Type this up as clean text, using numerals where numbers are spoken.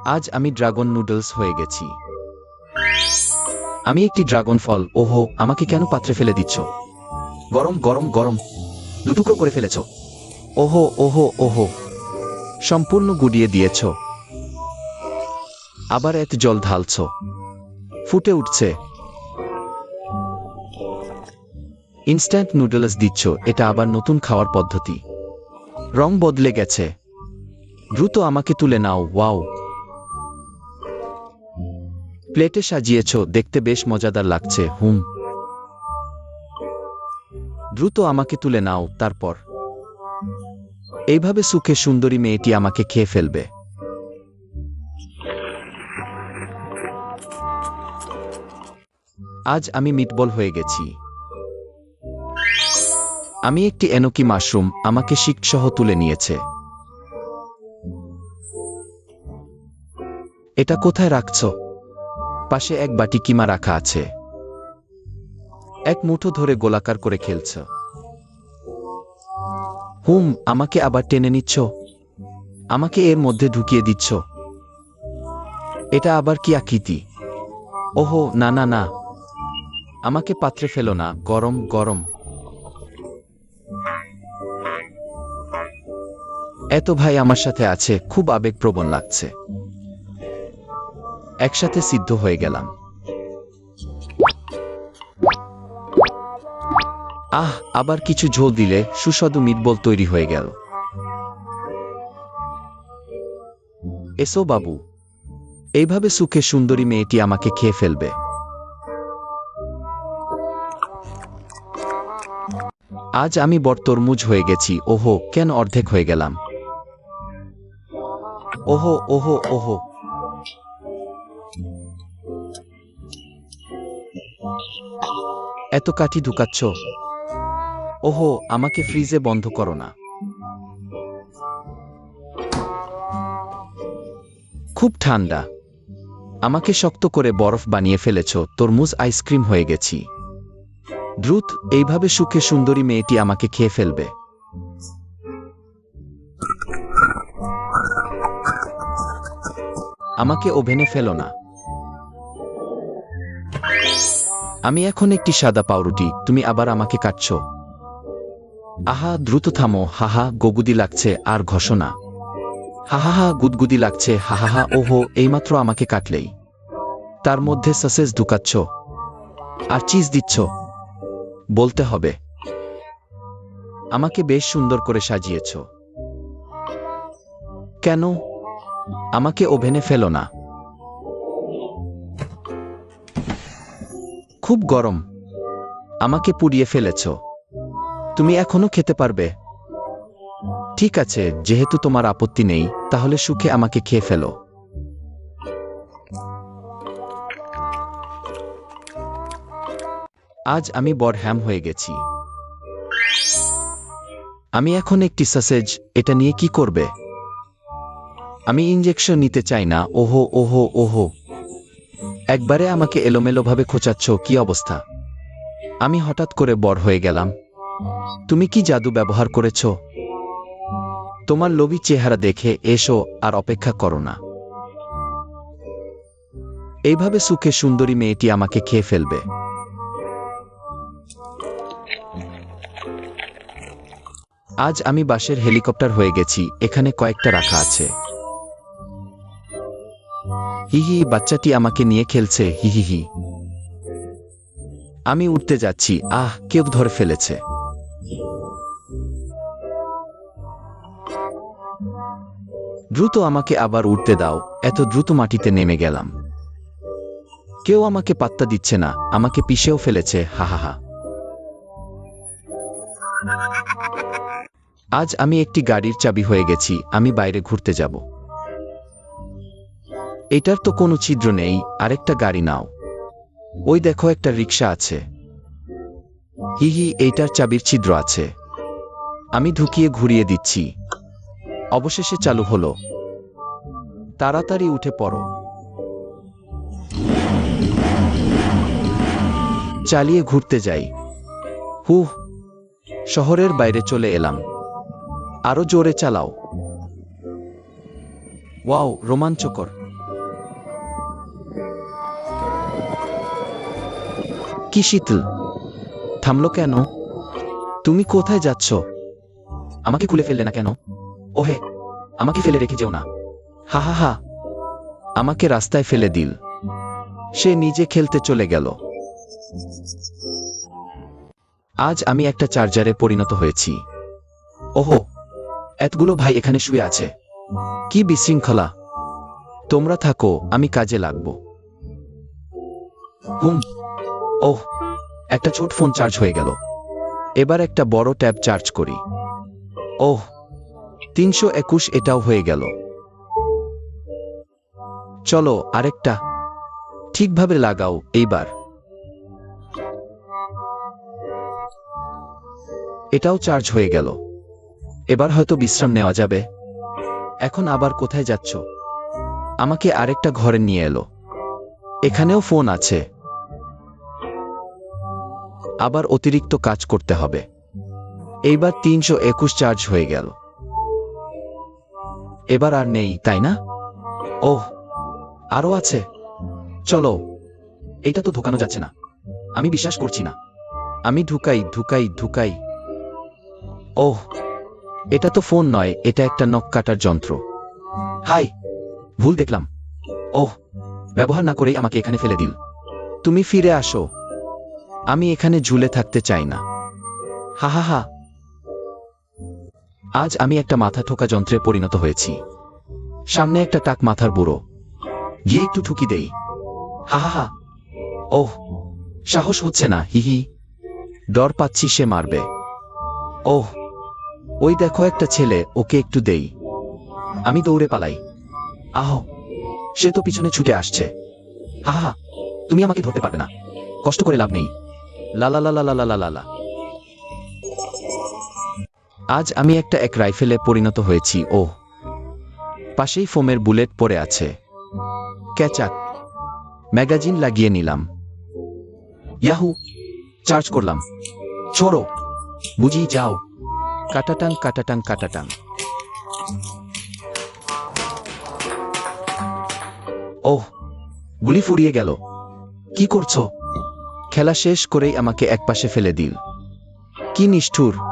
আজ আমি dragon noodles হয়ে গেছি। আমি একটি ড্রাগন ফল। ওহো, আমাকে কেন পাত্রে ফেলে দিচ্ছ? গরম গরম গরম, দুটুকরো করে ফেলেছ। ওহো ওহো ওহো, সম্পূর্ণ গুড়িয়ে দিয়েছ। আবার এত জল ঢালছ, ফুটে উঠছে। ইনস্ট্যান্ট নুডলস দিচ্ছ, এটা আবার নতুন খাওয়ার পদ্ধতি। রং বদলে গেছে। দ্রুত আমাকে তুলে নাও। ওয়াও, প্লেটে সাজিয়েছ, দেখতে বেশ মজাদার লাগছে। দ্রুত আমাকে তুলে নাও। তারপর এইভাবে সুখে সুন্দরী মেয়েটি আমাকে খেয়ে ফেলবে। আজ আমি মিটবল হয়ে গেছি। আমি একটি এনোকি মাশরুম, আমাকে শিকসহ তুলে নিয়েছে। এটা কোথায় রাখছ? পাশে এক বাটি কিমা রাখা আছে। এক মুঠো ধরে গোলাকার করে খেলছ। আমাকে আবার টেনে নিচ্ছ, আমাকে এর মধ্যে ঢুকিয়ে দিচ্ছ। এটা আবার কি আকৃতি? ওহো, না না না, আমাকে পাত্রে ফেলো না। গরম গরম। এত ভাই আমার সাথে আছে, খুব আবেগপ্রবণ লাগছে। একসাথে সিদ্ধ হয়ে গেলাম। আবার কিছু ঝোল দিলে সুস্বাদু মিটবল তৈরি হয়ে গেল। এসো বাবু, এইভাবে সুখে সুন্দরী মেয়েটি আমাকে খেয়ে ফেলবে। আজ আমি বড় তরমুজ হয়ে গেছি। ওহো, কেন অর্ধেক হয়ে গেলাম? ওহো ওহো ওহো, এত কাঠি ঢুকাচ্ছ। ওহো, আমাকে ফ্রিজে বন্ধ করো না। খুব ঠান্ডা, আমাকে শক্ত করে বরফ বানিয়ে ফেলেছ। তরমুজ আইসক্রিম হয়ে গেছি। দ্রুত এইভাবে সুখে সুন্দরী মেয়েটি আমাকে খেয়ে ফেলবে। আমাকে ওভেনে ফেলো না। আমি এখন একটি সাদা পাউরুটি, তুমি আবার আমাকে কাটছ। আহা, দ্রুত থামো। হাহা, গগুদি লাগছে। আর ঘষনা। হাহাহা, গুদগুদি লাগছে। হাহাহা, ওহো, এইমাত্র আমাকে কাটলেই। তার মধ্যে সসেজ ঢুকাচ্ছ আর চিজ দিচ্ছ। বলতে হবে, আমাকে বেশ সুন্দর করে সাজিয়েছ। কেন? আমাকে ওভেনে ফেলো না। খুব গরম, আমাকে পুড়িয়ে ফেলেছ। তুমি এখনো খেতে পারবে। ঠিক আছে, যেহেতু তোমার আপত্তি নেই, তাহলে সুখে আমাকে খেয়ে ফেলো। আজ আমি বড় হ্যাম হয়ে গেছি। আমি এখন একটি সসেজ, এটা নিয়ে কি করবে? আমি ইনজেকশন নিতে চাই না। ওহো ওহো ওহো, একবারে আমাকে এলোমেলোভাবে খোঁচাচ্ছ। কি অবস্থা? আমি হঠাৎ করে বড় হয়ে গেলাম। তুমি কি জাদু ব্যবহার করেছ? তোমার লোভী চেহারা দেখে এসো, আর অপেক্ষা করো না। এইভাবে সুখে সুন্দরী মেয়েটি আমাকে খেয়ে ফেলবে। আজ আমি বাসের হেলিকপ্টার হয়ে গেছি। এখানে কয়েকটা রাখা আছে। হিহি, বাচ্চাটি আমাকে নিয়ে খেলছে। হিহিহি, আমি উঠতে যাচ্ছি। কেউ ধরে ফেলেছে। দ্রুত আমাকে আবার উঠতে দাও। এত দ্রুত মাটিতে নেমে গেলাম। কেউ আমাকে পাত্তা দিচ্ছে না, আমাকে পিষেও ফেলেছে। হাহাহা। আজ আমি একটি গাড়ির চাবি হয়ে গেছি। আমি বাইরে ঘুরতে যাব। এটার তো কোনো ছিদ্র নেই। আরেকটা গাড়ি নাও। ওই দেখো, একটা রিকশা আছে। হিহি, এইটার চাবির ছিদ্র আছে। আমি ঢুকিয়ে ঘুরিয়ে দিচ্ছি। অবশেষে চালু হলো। তাড়াতাড়ি উঠে পড়ো। চালিয়ে ঘুরতে যাই। শহরের বাইরে চলে এলাম। আরো জোরে চালাও। ওয়াও, রোমাঞ্চকর। কি শীতল! থামলো কেন? তুমি কোথায় যাচ্ছ? আমাকে খুলে ফেললে না কেন? ওহে, আমাকে ফেলে রেখে যেও না। হা হা হা! আমাকে রাস্তায় ফেলে দিল। সে নিজে খেলতে চলে গেল। আজ আমি একটা চার্জারে পরিণত হয়েছি। ওহো, এতগুলো ভাই এখানে শুয়ে আছে। কি বিশৃঙ্খলা! তোমরা থাকো, আমি কাজে লাগব। হুম। ওহ, একটা ছোট ফোন চার্জ হয়ে গেল। এবার একটা বড় ট্যাব চার্জ করি। ওহ, 321 এটাও হয়ে গেল। চলো আরেকটা। ঠিকভাবে লাগাও এইবার। এটাও চার্জ হয়ে গেল। এবার হয়তো বিশ্রাম নেওয়া যাবে। এখন আবার কোথায় যাচ্ছ? আমাকে আরেকটা ঘরে নিয়ে এলো। এখানেও ফোন আছে। আবার অতিরিক্ত কাজ করতে হবে। এইবার 321 চার্জ হয়ে গেল। এবার আর নেই, তাই না? ওহ, আরো আছে। চলো। এটা তো ঢোকানো যাচ্ছে না। আমি বিশ্বাস করছি না। আমি ঢুকাই ঢুকাই ঢুকাই। ওহ, এটা তো ফোন নয়, এটা একটা নখ কাটার যন্ত্র। হাই, ভুল দেখলাম। ওহ, ব্যবহার না করেই আমাকে এখানে ফেলে দিল। তুমি ফিরে আসো। আমি এখানে ঝুলে থাকতে চাই না। হা হা হা! আজ আমি একটা মাথা ঠোকা যন্ত্রে পরিণত হয়েছি। সামনে একটা টাক মাথার বুড়ো। গিয়ে একটু ঠুকি দেই। হা হা হা! ওহ, সাহস হচ্ছে না, হিহি। ডর পাচ্ছি সে মারবে। ওহ, ওই দেখো একটা ছেলে, ওকে একটু দেই। আমি দৌড়ে পালাই। আহ, সে তো পিছনে ছুটে আসছে। হা হা! তুমি আমাকে ধরতে পারবে না। কষ্ট করে লাভ নেই। লা লা লা লা লা লা লা লা। আজ আমি একটা এক রাইফেলে পরিণত হয়েছি। ওহ, পাশেই ফোমের বুলেট পড়ে আছে। ক্যাচাক! ম্যাগাজিন লাগিয়ে নিলাম। ইয়াহু! চার্জ করলাম। ছোড়ো! বুঝি যাও। কাটাটাং কাটাটাং কাটাটাং। ওহ, গুলি ফুরিয়ে গেল। কি করছো? খেলা শেষ করেই আমাকে একপাশে ফেলে দিল। কি নিষ্ঠুর!